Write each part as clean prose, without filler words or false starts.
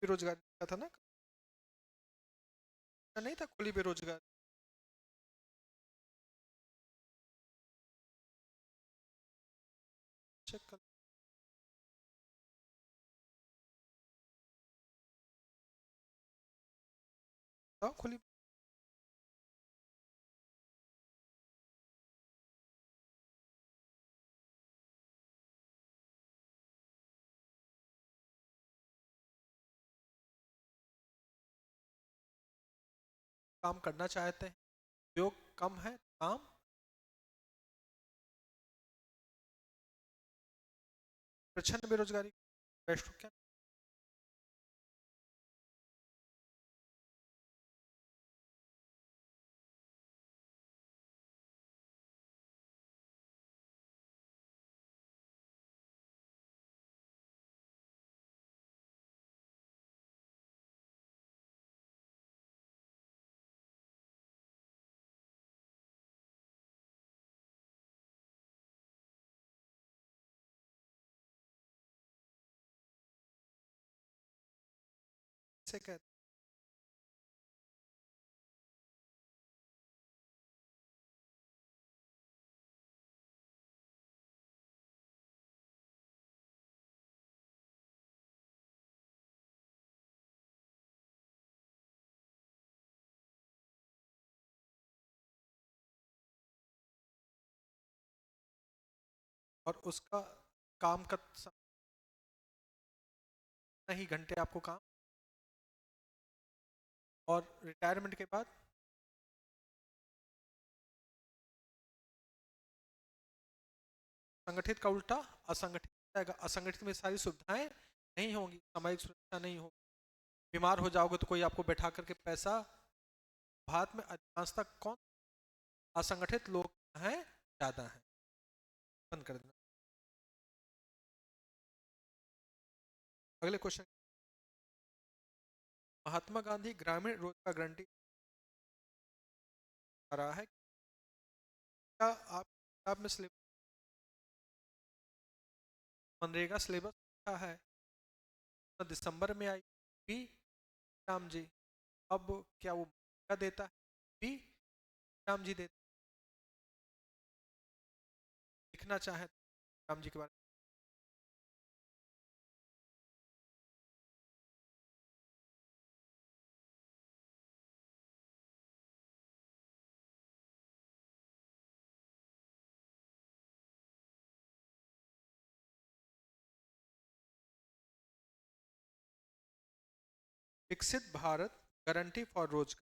बेरोजगारी का था ना, नहीं था खुली बेरोजगारी। चेक कर लो, खुली। काम करना चाहते हैं, उपयोग कम है, काम प्रचंड बेरोजगारी, वैश्विक क्या। से कहते और उसका काम का नहीं घंटे आपको काम, और रिटायरमेंट के बाद संगठित का उल्टा असंगठित जाएगा। असंगठित में सारी सुविधाएं नहीं होंगी, सामाजिक सुरक्षा नहीं होगी, बीमार हो जाओगे तो कोई आपको बैठा करके पैसा। भारत में अधिकांशतः कौन असंगठित लोग हैं, ज्यादा हैं। बंद कर देना। अगले क्वेश्चन, महात्मा गांधी ग्रामीण रोजगार गारंटी आ रहा है, क्या आप किताब में सिलेबस, मनरेगा सिलेबस क्या है, तो दिसंबर में आई भी राम जी, अब क्या वो मनरेगा देता है भी राम जी देते, लिखना चाहे तो राम जी के बारे में। विकसित भारत गारंटी फॉर रोजगार,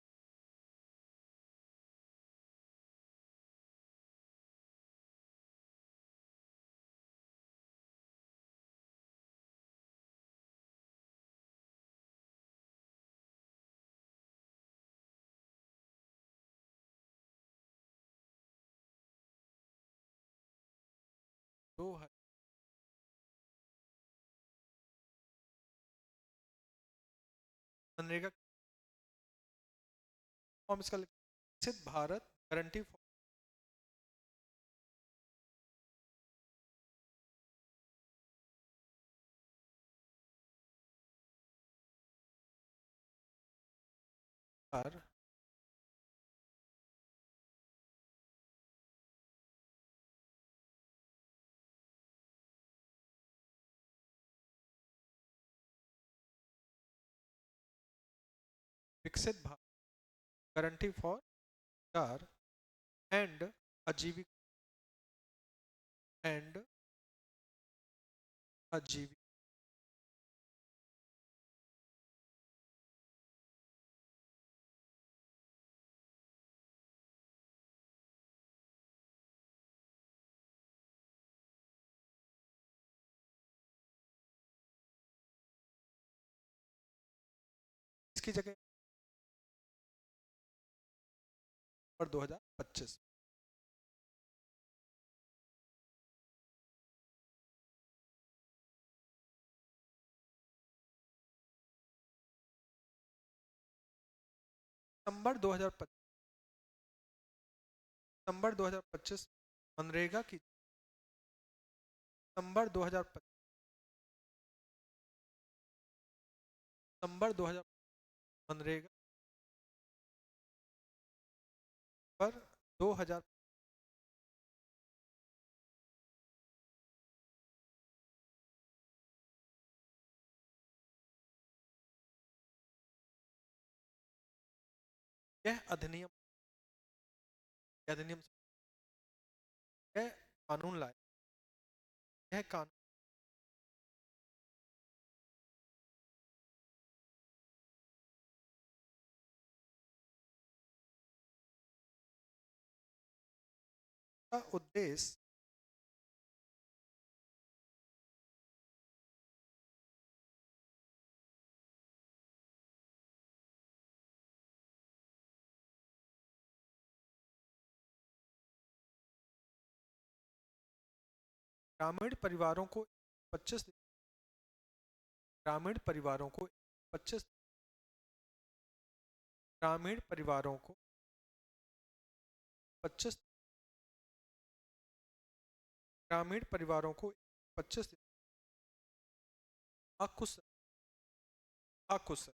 2000 मनरेगा फॉर्म इसका विकसित भारत गारंटी फॉर विकसित भारत गारंटी फॉर रोजगार एंड आजीविका एंड आजीविका। इसकी जगह पर 2025, दिसंबर 2025, दिसंबर 2025 मनरेगा की, दिसंबर 2025 दिसंबर 2000 मनरेगा पर 2000 यह अधिनियम यह कानून लाए। यह कानून का उद्देश्य ग्रामीण परिवारों को 25 ग्रामीण परिवारों को 25 ग्रामीण परिवारों को 25 ग्रामीण परिवारों को 25 अकुशल अकुशल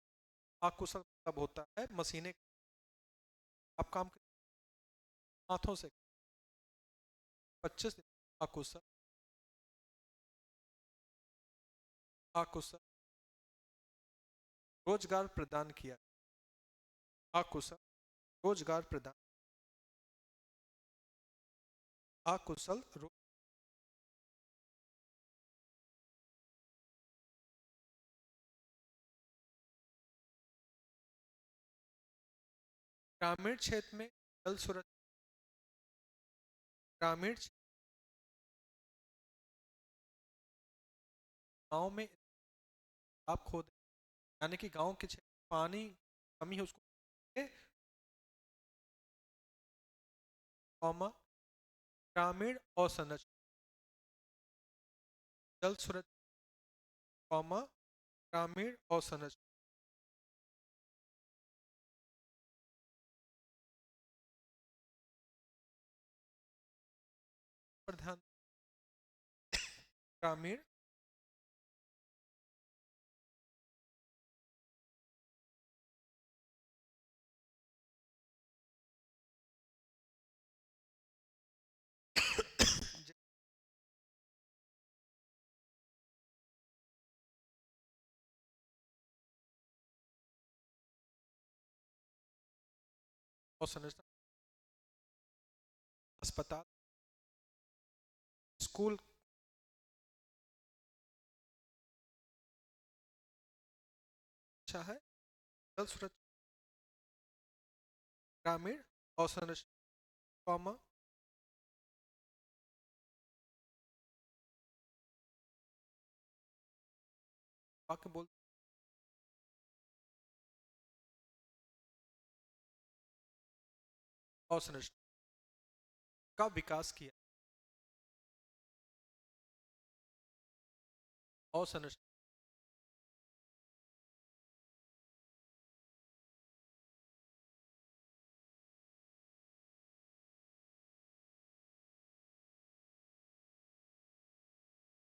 अकुशल मतलब होता है मशीनें, आप काम हाथों से 25 अकुशल अकुशल रोजगार प्रदान किया। अकुशल रोजगार प्रदान अकुशल ग्रामीण क्षेत्र में जल सुरक्षा ग्रामीण गांव में आप खोद यानी कि गांव के क्षेत्र में पानी कमी है उसको कौमा ग्रामीण अवसंरचना जल सुरक्षा कौमा ग्रामीण अवसंरचना पर ध्यान ग्रामीण अवसंरचना अस्पताल स्कूल अच्छा है जल सुरक्षा ग्रामीण अवसंरचना कौमा वाक्य बोल अवसंरचना का विकास किया अवसंरचना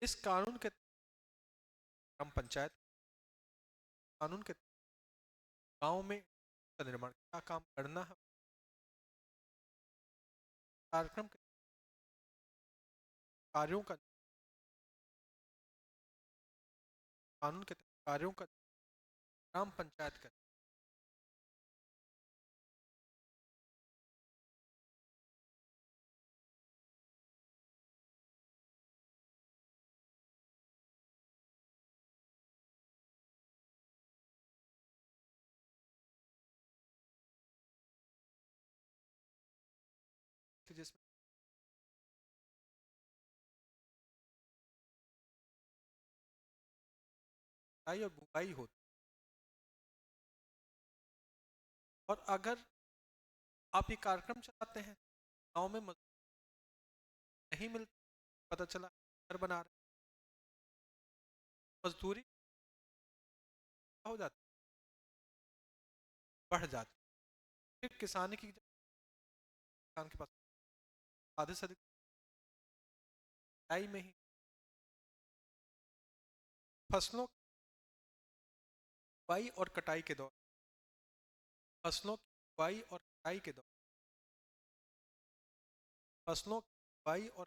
इस कानून के ग्राम पंचायत कानून के गांव में का निर्माण क्या काम करना है कार्यक्रम के कार्यों का कानून के कार्यों का ग्राम पंचायत का जिसमें और बुआई होती और अगर आप ये कार्यक्रम चलाते हैं गांव में नहीं मिलती पता चला घर बना रहे मजदूरी हो जाती बढ़ जाती फिर किसान की किसान के पास आधे से अधिक में ही फसलों बुआई और कटाई के दौरान, फसलों की बुआई और कटाई के दौरान, फसलों की बुआई और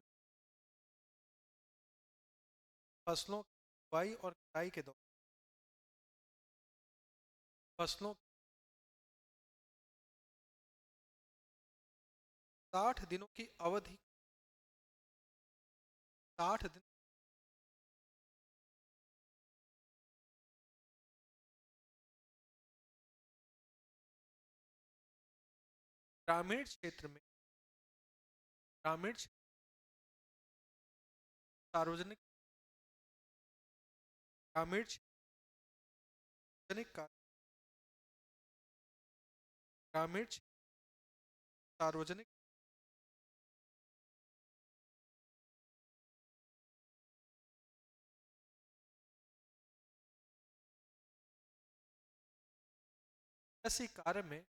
फसलों की बुआई और कटाई के दौरान, फसलों 60 दिनों की अवधि, 60 दिन, ग्रामीण क्षेत्र में, ग्रामीण क्षेत्र, सार्वजनिक, ग्रामीण क्षेत्र, सार्वजनिक कार्य, ग्रामीण क्षेत्र, सार्वजनिक, कृषि कार्य में,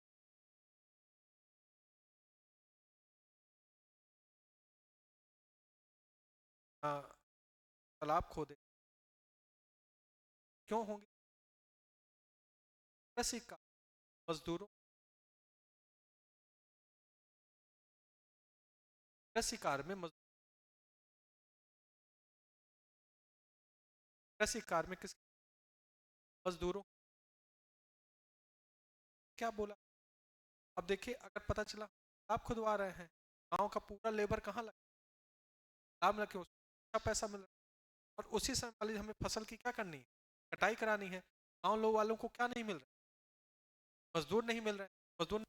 तालाब खोदे क्यों होंगे? कृषि कार्य, मजदूरों, कृषि कार्य में कृषि कार्य में किस, मजदूरों, क्या बोला? अब देखिए, अगर पता चला आप खुदवा रहे हैं, गांव का पूरा लेबर कहाँ लगा, लाभ लगे, उसको अच्छा पैसा मिल रहा है, और उसी समय वाली हमें फसल की क्या करनी है, कटाई करानी है। गांव लोग वालों को क्या नहीं मिल रहा है, मजदूर नहीं मिल रहे हैं, मजदूर,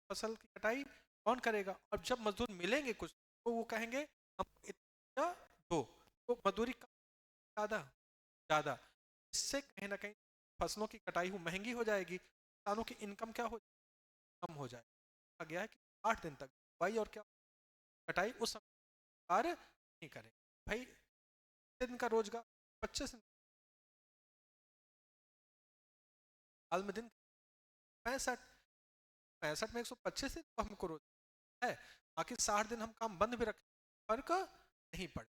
फसल की कटाई कौन करेगा? और जब मजदूर मिलेंगे कुछ, तो वो कहेंगे हम इतना दो, तो मजदूरी ज्यादा, ज्यादा, इससे कहीं ना कहीं फसलों की कटाई हो महंगी हो जाएगी, किसानों की इनकम क्या हो, कम हो जाए। कहा गया है कि 8 दिन तक भाई, और क्या, कटाई उस समय कार्य नहीं करें भाई। कितने दिन का रोजगार, 25 दिन, साल में दिन 65, 65 में 125 दिन तो हमको रोज है, बाकी 60 दिन हम काम बंद भी रखें, फर्क नहीं पड़े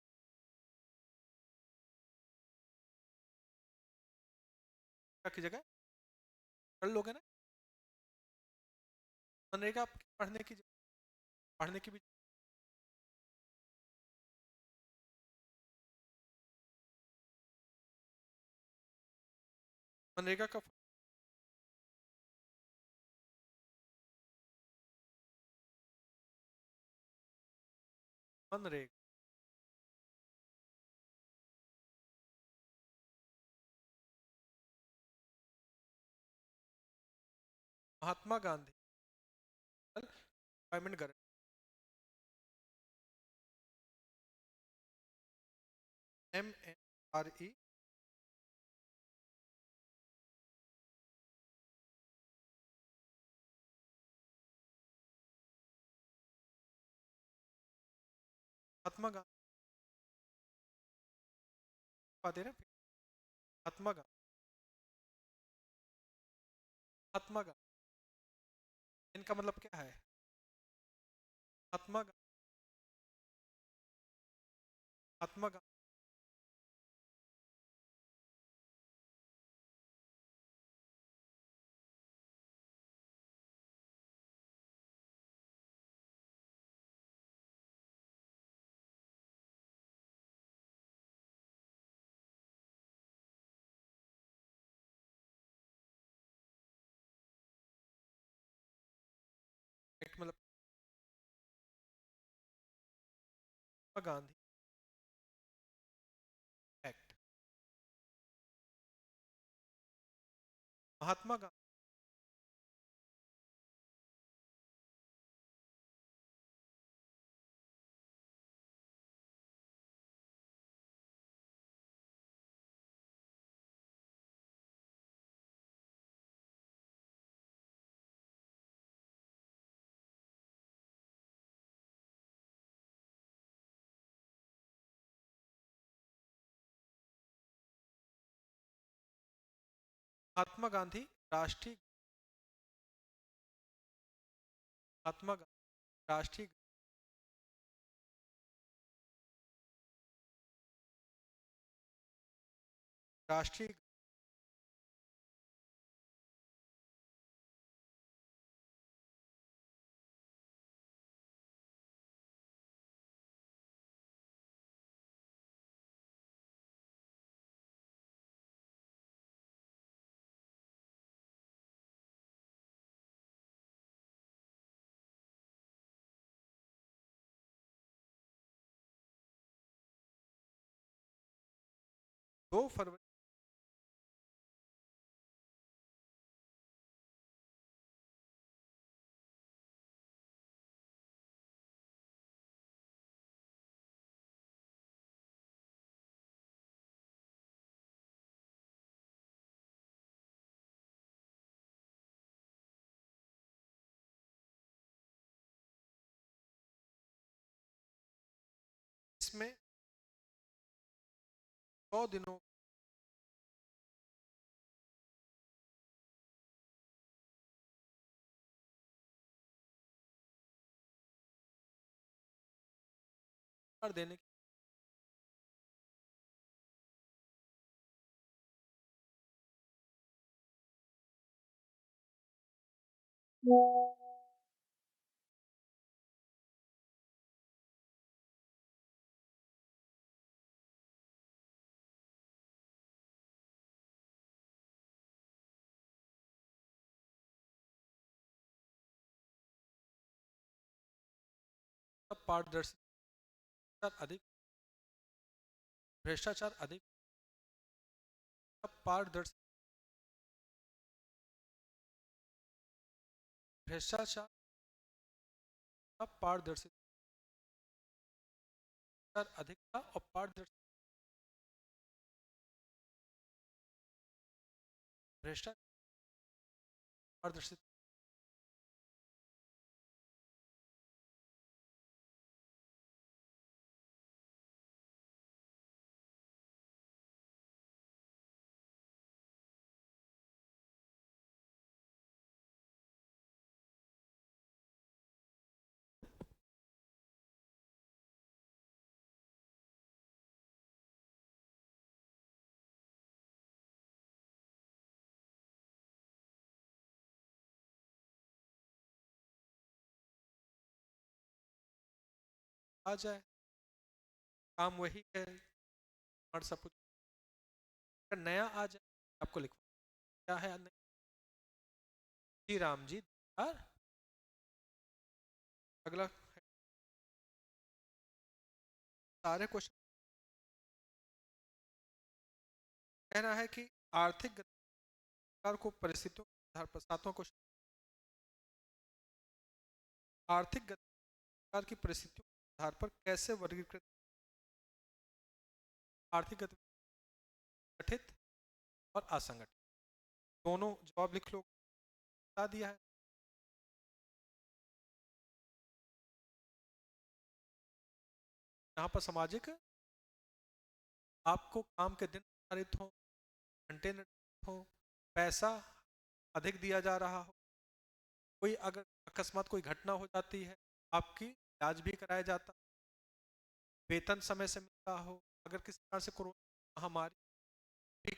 की जगह कर लोगे ना। मनरेगा पढ़ने की भी, मनरेगा का, MNREGA, Mahatma Gandhi employment guarantee, MNRE, Mahatma Gandhi दे रहे हैं, महात्मा गांधी, महात्मा गांधी, इनका मतलब क्या है? महात्मा गांधी, महात्मा गांधी, एक्ट मतलब, महात्मा गांधी एक्ट, महात्मा गांधी, महात्मा गांधी राष्ट्रीय, महात्मा गांधी राष्ट्रीय, राष्ट्रीय, 2 फरवरी इसमें 100 दिनों देने की पारदर्शिता अधिक, भ्रष्टाचार अधिक, पारदर्शी, भ्रष्टाचार, पारदर्शिता अधिकता और पारदर्शिता, भ्रष्टाचार, पारदर्शिता। आ जाए काम वही है और सब कुछ अगर नया आ जाए आपको लिखवा क्या है नहीं। जी राम जी और अगला सारे क्वेश्चन कहना है कि आर्थिक गतिविधियों को परिस्थितियों के आधार पर 7वां क्वेश्चन, आर्थिक गतिविधियों की परिस्थितियों के आधार पर कैसे वर्गीकृत, आर्थिक गतिविधि गठित और असंगठित दोनों जवाब लिख लो, बता दिया है। यहाँ पर सामाजिक आपको काम के दिन निर्धारित हो, घंटे निर्धारित हो, पैसा अधिक दिया जा रहा हो, कोई अगर अकस्मात कोई घटना हो जाती है आपकी इलाज भी कराया जाता, वेतन समय से मिलता हो, अगर किसी कारण से कोरोना महामारी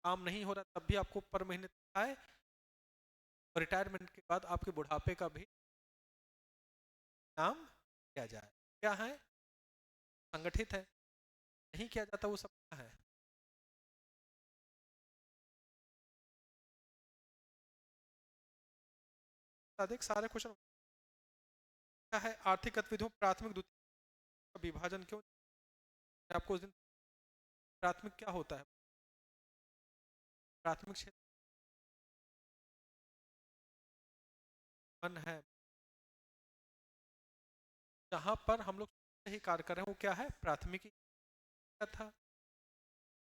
काम नहीं हो रहा तब भी आपको पर महीने आए, और रिटायरमेंट के बाद आपके बुढ़ापे का भी नाम किया जाए। क्या है संगठित है, नहीं किया जाता वो सब क्या है। अधिक सारे क्वेश्चन क्या है, आर्थिक गतिविधियों प्राथमिक द्वितीय का विभाजन क्यों, आपको उस दिन प्राथमिक क्या होता है, प्राथमिक क्षेत्र वन है जहां पर हम लोग ही कार्य कर रहे हैं वो क्या है प्राथमिकी था,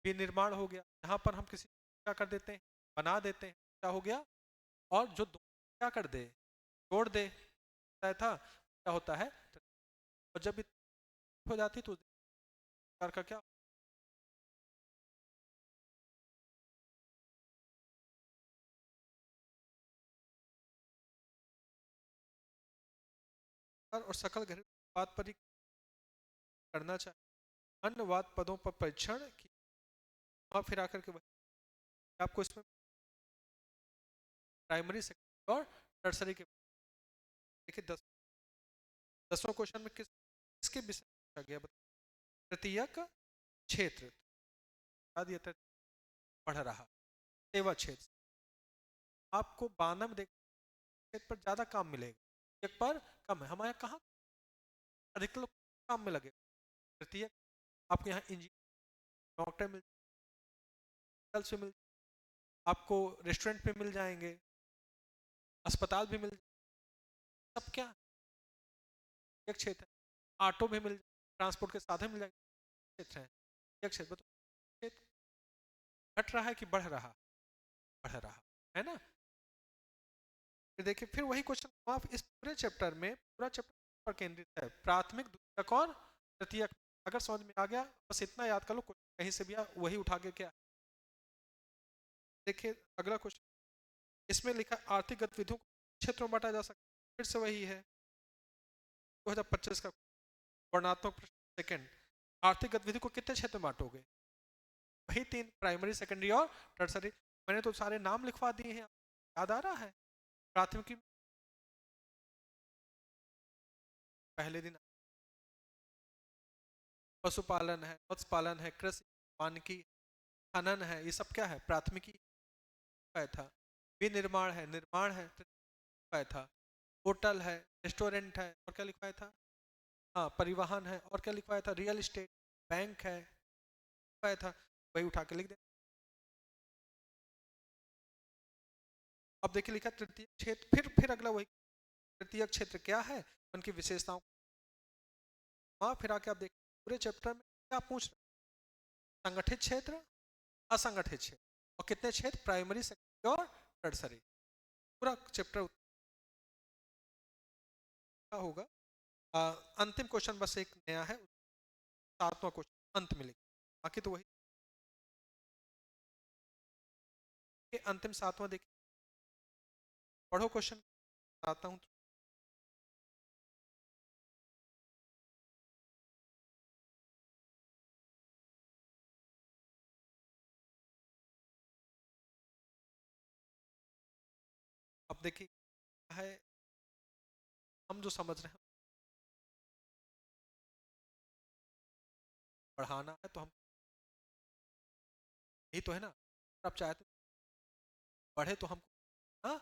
विनिर्माण हो गया जहां पर हम किसी क्या कर देते हैं बना देते हैं क्या हो गया, और जो क्या कर दे तोड़ दे था क्या होता है, और जब हो जाती तो का क्या और सकल घरेलू उत्पाद पर ही करना चाहिए, अन्यवाद पदों पर परीक्षण की फिर आकर के वही आपको इसमें प्राइमरी सेकेंडरी और नर्सरी के देखिए 10वां क्वेश्चन में किसके विषय में पूछा गया, तृतीयक क्षेत्र दिया पढ़ रहा, सेवा क्षेत्र आपको 92 में क्षेत्र पर ज्यादा काम मिलेगा, एक पर कम है, हमारे कहाँ अधिकतर लोग काम में लगे, तृतीयक आपके यहाँ इंजीनियर डॉक्टर मिल हॉस्पिटल्स भी मिल, आपको रेस्टोरेंट भी मिल जाएंगे, अस्पताल भी मिल, सब क्या एक क्षेत्र है। ऑटो भी मिल, ट्रांसपोर्ट के साधन मिल जाएंगे, क्षेत्र है एक क्षेत्र। तो क्षेत्र घट रहा है कि बढ़ रहा, बढ़ रहा है ना। फिर देखिए, फिर वही क्वेश्चन आप इस पूरे चैप्टर में, पूरा चैप्टर पर केंद्रित है, प्राथमिक द्वितीयक और तृतीयक। अगर समझ में आ गया बस इतना याद कर लो, कहीं से भी वही उठा के क्या। देखिए अगला क्वेश्चन, इसमें लिखा आर्थिक गतिविधियों को क्षेत्रों में बांटा जा सकता है, फिर से वही है 2025 का वर्णनात्मक प्रश्न। सेकंड, आर्थिक गतिविधि को कितने क्षेत्र में बांटोगे? वही तीन, प्राइमरी, सेकेंडरी और टर्सरी। मैंने तो सारे नाम लिखवा दिए हैं, याद आ रहा है। प्राथमिकी पहले दिन पशुपालन है, मत्स्य पालन है, कृषि, वानिकी, खनन है, ये सब क्या है प्राथमिकी का था। विनिर्माण है, निर्माण है, का था। होटल है, रेस्टोरेंट है, और क्या लिखवाया था? हाँ परिवहन है, और क्या लिखवाया था? रियल एस्टेट, बैंक है, लिखवाया था। वही उठा के लिख दे। अब देखिए लिखा तृतीय क्षेत्र, फिर अगला वही, तृतीय क्षेत्र क्या है, उनकी विशेषताओं। हाँ फिर आके आप देखिए पूरे चैप्टर में क्या पूछ रहे, संगठित क्षेत्र, असंगठित क्षेत्र, और कितने क्षेत्र, प्राइमरी, सेकेंडरी और टर्सरी। पूरा चैप्टर का होगा। अंतिम क्वेश्चन बस एक नया है, 7वां क्वेश्चन अंत में लिखा, बाकी तो वही। अंतिम 7वां देखिए, पढ़ो क्वेश्चन, आता हूँ। अब देखिए क्या है, हम जो समझ रहे हैं बढ़ाना है, तो हम यही तो है ना। आप चाहते बढ़े तो हम, हाँ,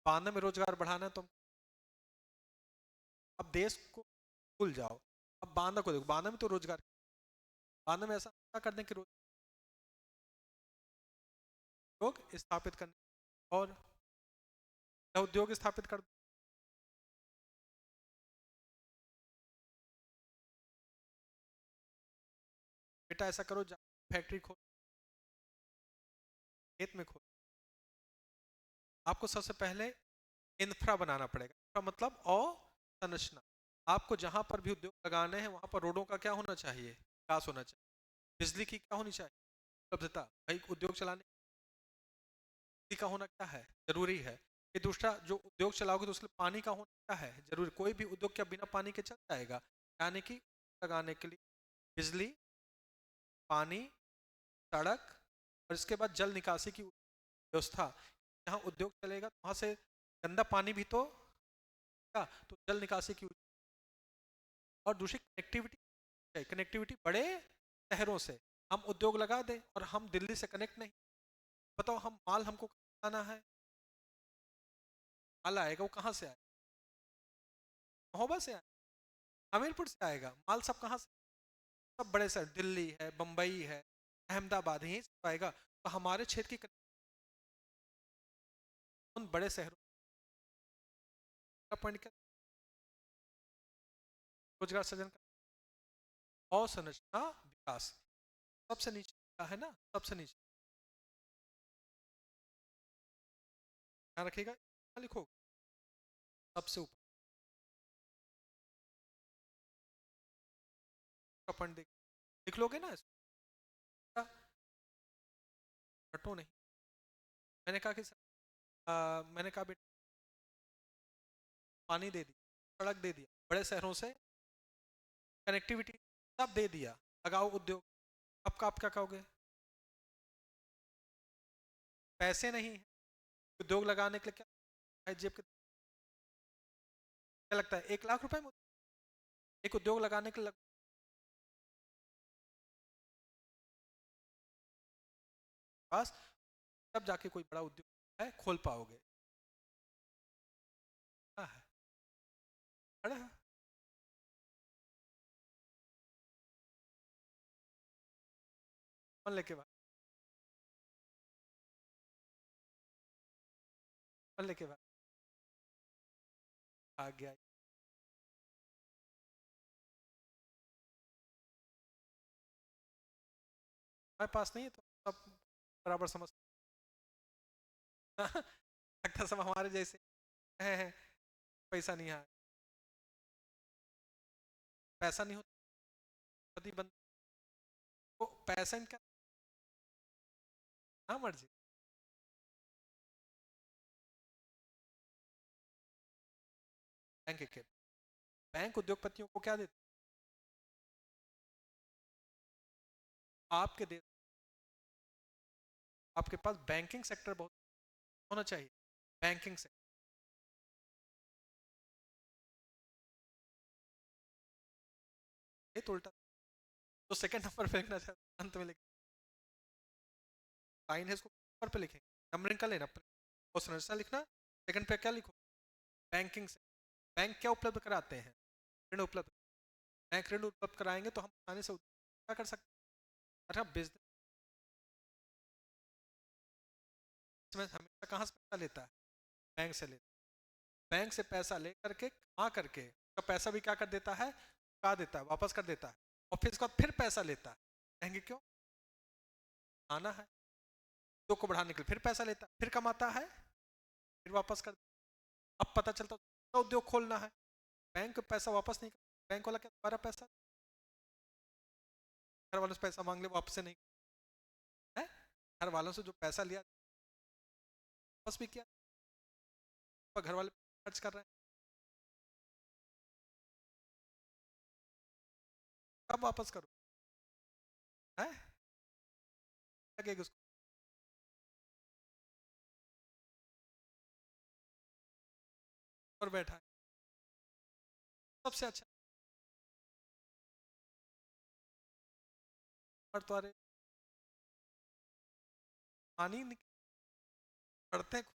बांधा में रोजगार बढ़ाना है तो हम, अब देश को भूल जाओ, अब बांधा को देखो, बांधा में तो रोजगार, बांधा में ऐसा क्या कर दें कि उद्योग स्थापित करने, और उद्योग स्थापित कर, बेटा ऐसा करो, फैक्ट्री खोल, खेत में खोल। आपको सबसे पहले इंफ्रा बनाना पड़ेगा, इंफ्रा मतलब अवसंरचना। आपको जहां पर भी उद्योग लगाने हैं वहां पर रोडों का क्या होना चाहिए, विकास होना चाहिए। बिजली की क्या होनी चाहिए, उपलब्धता। भाई उद्योग चलाने बिजली का होना क्या है, जरूरी है। ये दूसरा, जो उद्योग चलाओगे तो उसके लिए पानी का होना क्या है, जरूरी। कोई भी उद्योग क्या बिना पानी के चल जाएगा? यानी कि लगाने के लिए बिजली, पानी, सड़क, और इसके बाद जल निकासी की व्यवस्था। जहाँ उद्योग चलेगा वहां से गंदा पानी भी तो क्या, तो जल निकासी की। और दूसरी कनेक्टिविटी, कनेक्टिविटी बड़े शहरों से। हम उद्योग लगा दें और हम दिल्ली से कनेक्ट नहीं, बताओ हम माल, हमको आना है, माल आएगा वो कहाँ से आएगा? महोबा से आएगा, हमीरपुर से आएगा माल, सब कहाँ से? सब बड़े शहर, दिल्ली है, बम्बई है, अहमदाबाद, यहीं से आएगा। तो हमारे क्षेत्र की उन बड़े शहरों का पॉइंट क्या, रोजगार सृजन का, अवसंरचना विकास। सबसे नीचे का है ना, सबसे नीचे ध्यान रखिएगा, लिखो सबसे ऊपर का पॉइंट देख, लिख लोगे ना इसका, हटो नहीं। मैंने कहा कि मैंने कहा बेटा पानी दे दिया, सड़क दे दिया, बड़े शहरों से कनेक्टिविटी सब दे दिया, लगाओ उद्योग। अब का आप क्या कहोगे? पैसे नहीं है उद्योग लगाने के लिए, क्या है जेब के, क्या लगता है 1 लाख रुपए में एक उद्योग लगाने के लिए पास, तब जाके कोई बड़ा उद्योग है खोल पाओगे। हाँ है, बड़ा है। कौन लेके भाग, कौन लेके भाग गया? हमारे पास नहीं है तो सब बराबर समझ लगता सब हमारे जैसे हैं। पैसा नहीं है, पैसा नहीं होता यदि बंद तो पैसा इनका ना मर्जी। बैंक के बैंक उद्योगपतियों को क्या देते हैं? आपके देश, आपके पास बैंकिंग सेक्टर बहुत होना चाहिए। बैंकिंग सेक्टर ये तो उल्टा, तो सेकंड नंबर पे लिखना चाहते अंत में लिख लाइन है इसको नंबर पे लिखेंगे, नंबरिंग का लेना और संरचना लिखना। सेकंड पे क्या लिखो? बैंकिंग से बैंक क्या उपलब्ध कराते हैं? ऋण उपलब्ध। बैंक ऋण उपलब्ध कराएंगे तो हम आसानी से क्या कर सकते हैं? अच्छा बिजनेस में हमेशा कहाँ से पैसा लेता है? बैंक से लेता है। बैंक से पैसा ले करके कमा करके उसका पैसा भी क्या कर देता है? चुका देता है, वापस कर देता है। और फिर उसके बाद फिर पैसा लेता है। कहेंगे क्यों? आना है उद्योग को बढ़ाने के लिए, फिर पैसा लेता है, फिर कमाता है, फिर वापस कर। अब पता चलता है उद्योग खोलना है, बैंक पैसा वापस नहीं कर, बैंक वाला क्या दोबारा पैसा, घर वालों से पैसा मांग ले वापस से नहीं है, घर वालों से जो पैसा लिया वापस भी किया, पर घर वाले खर्च कर रहे हैं, कब वापस करो? है लगेगा उसको। और बैठा है सबसे अच्छा पर तुम्हारे पानी पढ़ते हैं,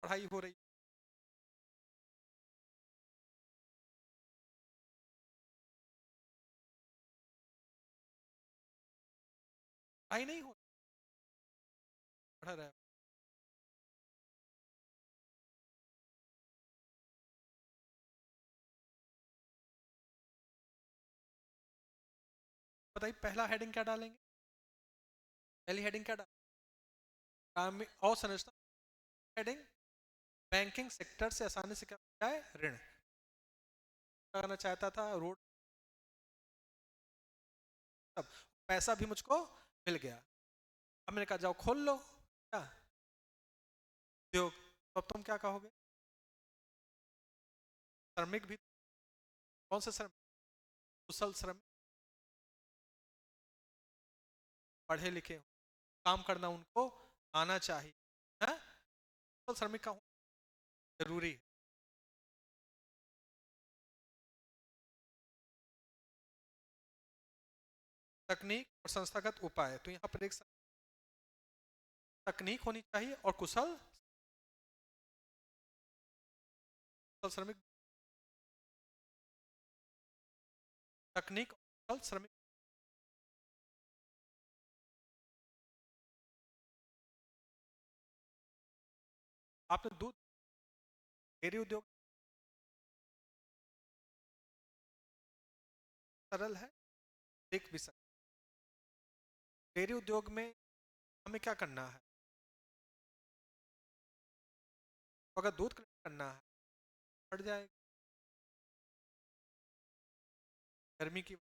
पढ़ाई हो रही, पढ़ाई नहीं हो, पढ़ रहा है। बताइए पहला हेडिंग क्या डालेंगे? पहली हेडिंग क्या डाल और संरचना हेडिंग बैंकिंग सेक्टर से आसानी से क्या है? ऋण करना चाहता था, रोड सब, पैसा भी मुझको मिल गया। अब मैंने कहा जाओ खोल लो क्या उद्योग, तो अब तुम क्या कहोगे? श्रमिक भी, कौन से श्रमिक? कुशल श्रमिक, पढ़े लिखे हो, काम करना उनको आना चाहिए, है? कुशल श्रमिक का होना जरूरी है। तकनीक और संस्थागत उपाय, तो यहाँ पर एक तकनीक होनी चाहिए और कुशल श्रमिक, तकनीक और कुशल श्रमिक। आपने दूध डेयरी उद्योग सरल है, देख भी सकते। डेयरी उद्योग में हमें क्या करना है? तो अगर दूध कलेक्ट करना है पड़ जाएगा, गर्मी की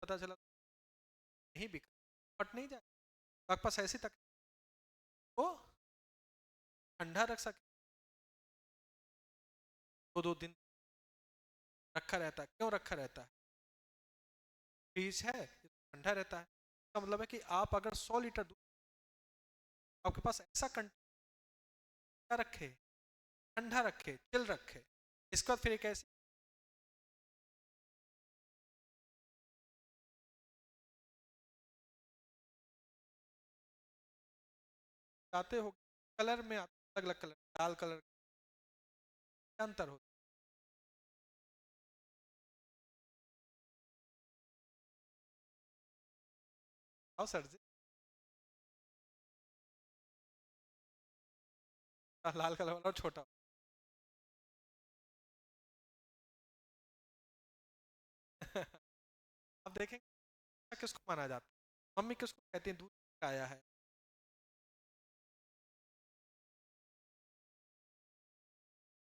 पता चला नहीं बिका, फट नहीं जाए, आपके पास ऐसी तक तो ठंडा रख सके, दो दो दिन रखा रहता है। क्यों रखा रहता है? फ्रीज है ठंडा रहता है। इसका मतलब है कि आप अगर 100 लीटर दूध आपके पास ऐसा कंटेनर रखे, ठंडा रखे, चिल रखे, इसके बाद फिर एक ऐसी आते हो कलर में आते अलग अलग कलर, लाल कलर, क्या अंतर होता है? आओ सर जी। लाल कलर वाला और छोटा। अब देखें किसको माना जाता है, मम्मी किसको कहती है दूध का आया है,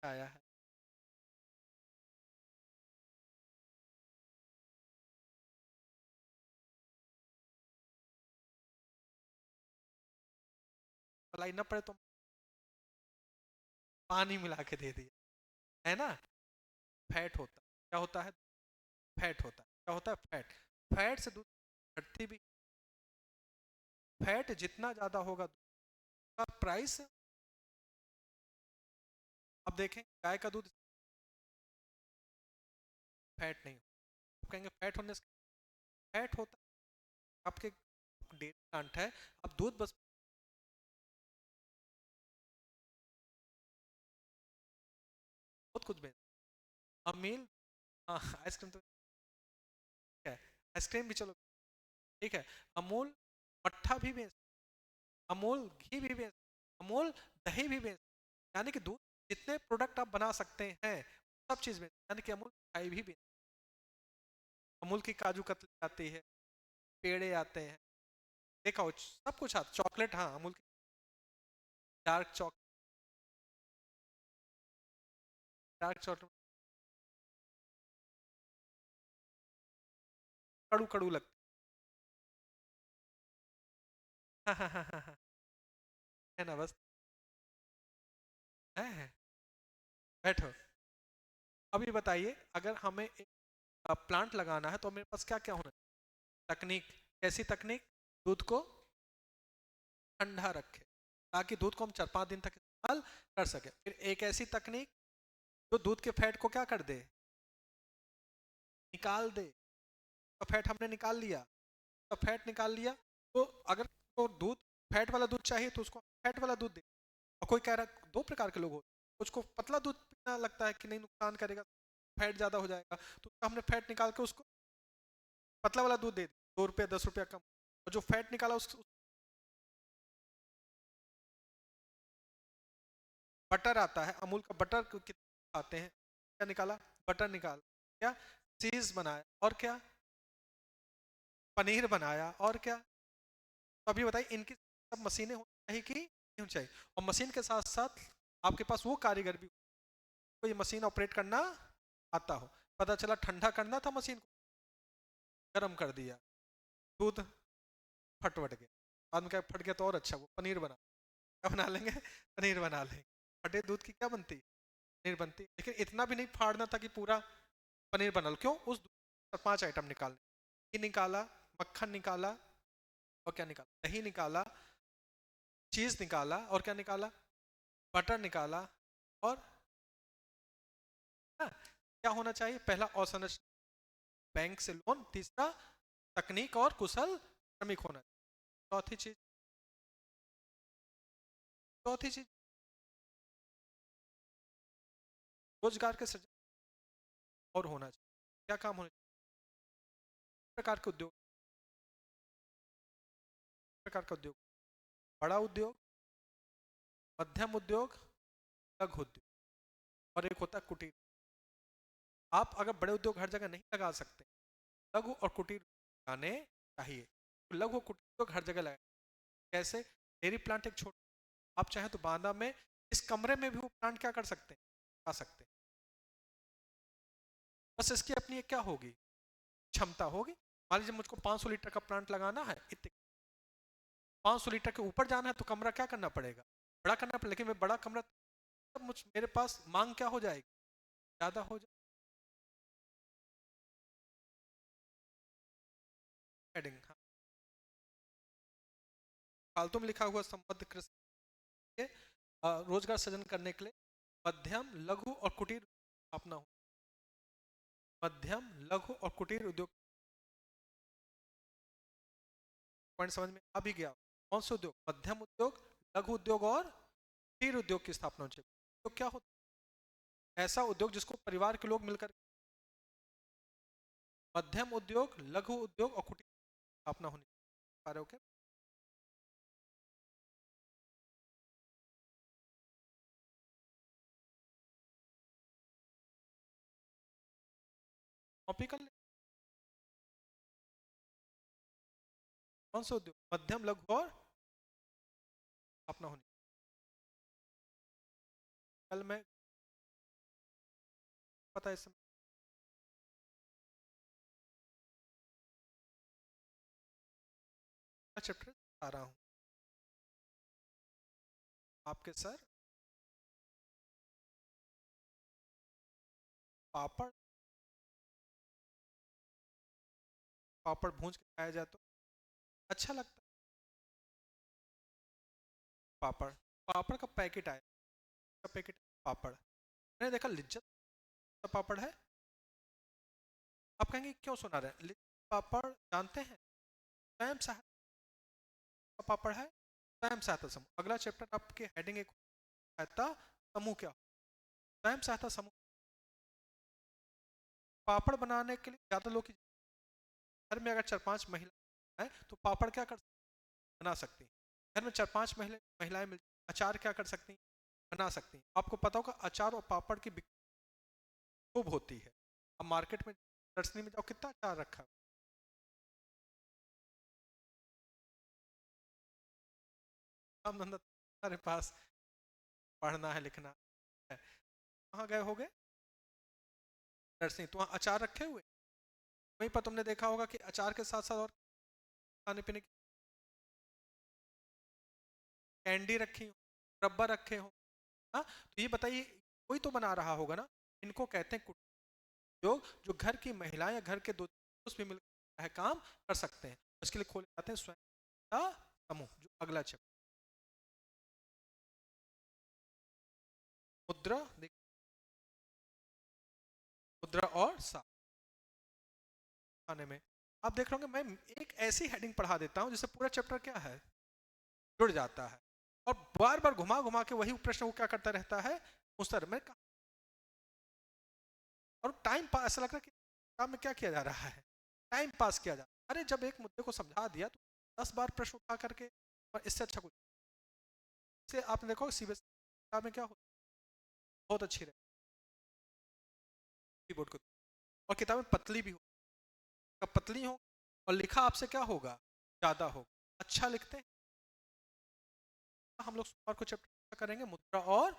आया है। मलाई न पड़े तो पानी मिला के दे दिया, है ना। फैट होता है, क्या होता है? फैट होता है, क्या होता है? फैट। फैट से दूध घटती भी, फैट जितना ज्यादा होगा दूध का प्राइस। अब देखें गाय का दूध फैट नहीं होता, आप कहेंगे फैट होने से, फैट होता है आपके डेयरी प्लांट है, अब दूध बस बहुत कुछ बेच, अमील, हाँ आइसक्रीम तो ठीक है, आइसक्रीम भी चलो ठीक है, अमूल मट्ठा भी बेच, अमूल घी भी बेच, अमूल दही भी बेच, यानी कि दूध जितने प्रोडक्ट आप बना सकते हैं सब चीज बेच, यानी कि अमूल मिठाई भी बेच, अमूल की काजू कतली आती है, पेड़े आते हैं, देखा हो सब कुछ आता, चॉकलेट, हाँ अमूल की डार्क चॉकलेट, डार्क चॉकलेट कड़ू कड़ू लगता है। हाँ हाँ हाँ हाँ, है ना बस, है। बैठो, अभी बताइए अगर हमें एक प्लांट लगाना है तो मेरे पास क्या क्या होना चाहिए? तकनीक, कैसी तकनीक? दूध को ठंडा रखे ताकि दूध को हम 4-5 दिन तक इस्तेमाल कर सके। फिर एक ऐसी तकनीक जो दूध के फैट को क्या कर दे, निकाल दे, तो फैट हमने निकाल लिया, तो फैट निकाल लिया, तो अगर तो दूध फैट वाला दूध चाहिए तो उसको फैट वाला दूध दे। और कोई कह रहा है, दो प्रकार के लोग होते हैं, कुछ को पतला दूध पीना लगता है कि नहीं नुकसान करेगा, फैट ज्यादा हो जाएगा, तो हमने फैट निकाल के उसको पतला वाला दूध दे दिया, 2 रुपया 10 रुपया कम, और जो फैट निकाला उस बटर आता है, अमूल का बटर कितना खाते हैं, क्या निकाला? बटर निकाल, क्या चीज बनाया, और क्या पनीर बनाया, और क्या। तो अभी बताइए इनकी सब मशीनें होनी चाहिए कि नहीं होनी चाहिए? और मशीन के साथ साथ आपके पास वो कारीगर भी, कोई मशीन ऑपरेट करना आता हो, पता चला ठंडा करना था मशीन को, गर्म कर दिया, दूध फटवट गया, बाद में क्या फट गया तो और अच्छा, वो पनीर बना, क्या बना लेंगे? पनीर बना लेंगे। फटे दूध की क्या बनती? पनीर बनती, लेकिन इतना भी नहीं फाड़ना था कि पूरा पनीर बना लो, क्यों? उस दूध से 5 आइटम निकालने, घी निकाला, मक्खन निकाला, और क्या निकाला? दही निकाला, चीज निकाला, और क्या निकाला? बटर निकाला, और हाँ, क्या होना चाहिए? पहला अवसंरचना, बैंक से लोन, तीसरा तकनीक और कुशल श्रमिक होना चाहिए, चौथी चीज, चौथी चीज रोजगार के सृजन और होना चाहिए। क्या काम होना चाहिए? प्रकार के उद्योग, प्रकार का उद्योग, बड़ा उद्योग, मध्यम उद्योग, लघु उद्योग, और एक होता है कुटीर। आप अगर बड़े उद्योग हर जगह नहीं लगा सकते, लघु और कुटीर लगाने चाहिए, तो लघु और कुटीर उद्योग हर जगह लगाए। कैसे? डेयरी प्लांट एक छोटा, आप चाहे तो बांदा में इस कमरे में भी वो प्लांट क्या कर सकते हैं, आ सकते हैं, बस इसकी अपनी एक क्या होगी, क्षमता होगी। मान लीजिए मुझको 500 लीटर का प्लांट लगाना है, इतने 500 लीटर के ऊपर जाना है तो कमरा क्या करना पड़ेगा, बड़ा करना पड़ेगा, लेकिन मैं बड़ा कमरा तब मुझ मेरे पास मांग क्या हो जाएगी, ज्यादा हो जाए। हेडिंग, हाँ, फालतू में लिखा हुआ संबद्ध कृषि के रोजगार सृजन करने के लिए मध्यम लघु और कुटीर स्थापना हो, मध्यम लघु और कुटीर उद्योग, पॉइंट समझ में आ भी गया? कौन से उद्योग? मध्यम उद्योग, लघु उद्योग और कुटीर उद्योग की स्थापना हो चाहिए। तो क्या होता है? ऐसा उद्योग जिसको परिवार के लोग मिलकर, मध्यम उद्योग, लघु उद्योग और कुटीर स्थापना होनी चाहिए। ओके, कॉपी कर ले। कौन सा उद्योग? मध्यम, लघु और स्थापना होनी। कल मैं पता है इस समय चैप्टर आ रहा हूँ आपके सर। पापड़, पापड़ भूंज के खाया जाए तो अच्छा लगता है। पापड़, पापड़ का पैकेट आया, का पैकेट पापड़, मैंने देखा लिज्जत का पापड़ है। आप कहेंगे क्यों सुना रहे हैं? लिज्जत पापड़ जानते हैं? स्वयं सहायता का पापड़ है। स्वयं सहायता समूह, अगला चैप्टर आपके हेडिंग एक सहायता समूह क्या? स्वयं सहायता समूह पापड़ बनाने के लिए ज्यादा लोग घर में अगर 4-5 महिला है तो पापड़ क्या कर बना सकती हैं। घर में 4-5 महिलाएं मिल अचार क्या कर सकती हैं? बना सकती हैं। आपको पता होगा अचार और पापड़ की बिक्री खूब होती है। अब मार्केट में दर्शनी में जाओ, कितना अचार रखा है। काम धंधा तुम्हारे पास, पढ़ना है, लिखना है, कहाँ गए होगे? दर्शनी तो वहाँ अचार रखे हुए, वहीं पर तुमने देखा होगा कि अचार के साथ साथ और खाने पीने की कैंडी रखी हो, रब्बर रखे हो। हाँ, तो ये बताइए कोई तो बना रहा होगा ना। इनको कहते हैं उद्योग, जो घर की महिलाएं या घर के दो दोस्त भी मिलकर है काम कर सकते हैं। इसके लिए खोले जाते हैं स्वयं सहायता समूह। जो अगला चैप्टर मुद्रा मुद्रा और साख आने में आप देख रहे होंगे मैं एक ऐसी हेडिंग पढ़ा देता हूं जिससे पूरा चैप्टर क्या है, जुड़ जाता है। और बार बार घुमा घुमा के वही प्रश्न को क्या करता रहता है, उत्तर में। और टाइम पास ऐसा लग रहा है कि काम में क्या किया जा रहा है, टाइम पास किया जा रहा है। अरे जब एक मुद्दे को समझा दिया तो 10 बार प्रश्न उठा करके, और इससे अच्छा कुछ से आपने देखो सीबीएसई में क्या होता है, बहुत अच्छी रहती बोर्ड को। और किताबें पतली भी हो, पतली हो और लिखा आपसे क्या होगा, ज्यादा होगा। अच्छा लिखते हैं। हम लोग सोमवार को चैप्टर करेंगे मुद्रा और